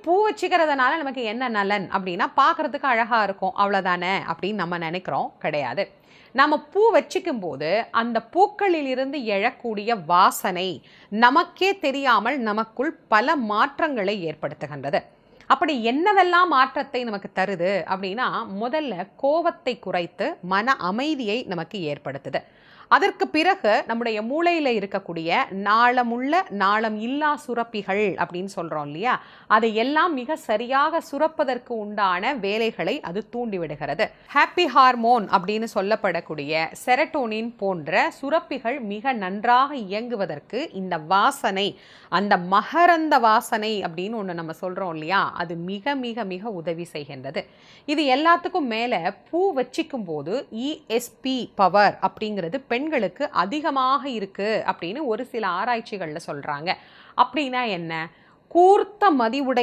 பூ வச்சுக்கிறதுனால நமக்கு என்ன நலன் அப்படின்னா பார்க்குறதுக்கு அழகாக இருக்கும் அவ்வளோதானே அப்படின்னு நம்ம நினைக்கிறோம். கிடையாது. நம்ம பூ வச்சுக்கும் போது அந்த பூக்களில் இருந்து எழக்கூடிய வாசனை நமக்கே தெரியாமல் நமக்குள் பல மாற்றங்களை ஏற்படுத்துகின்றது. அப்படி என்னவெல்லாம் மாற்றத்தை நமக்கு தருது அப்படின்னா, முதல்ல கோபத்தை குறைத்து மன அமைதியை நமக்கு ஏற்படுத்துது. அதற்கு பிறகு நம்முடைய மூளையில் இருக்கக்கூடிய நாளமுள்ள நாளம் இல்லா சுரப்பிகள் அப்படின்னு சொல்கிறோம் இல்லையா, அதை எல்லாம் மிக சரியாக சுரப்பதற்கு உண்டான வேலைகளை அது தூண்டிவிடுகிறது. ஹாப்பி ஹார்மோன் அப்படின்னு சொல்லப்படக்கூடிய செரட்டோனின் போன்ற சுரப்பிகள் மிக நன்றாக இயங்குவதற்கு இந்த வாசனை, அந்த மகரந்த வாசனை அப்படின்னு ஒன்று நம்ம சொல்கிறோம் இல்லையா, அது மிக மிக மிக உதவி செய்கின்றது. இது எல்லாத்துக்கும் மேலே பூ வச்சிக்கும் போது இஎஸ்பி பவர் அப்படிங்கிறது பெண்களுக்கு அதிகமாக இருக்குது அப்படின்னு ஒரு சில ஆராய்ச்சிகளில் சொல்கிறாங்க. அப்படின்னா என்ன? கூர்த்த மதிவுடைய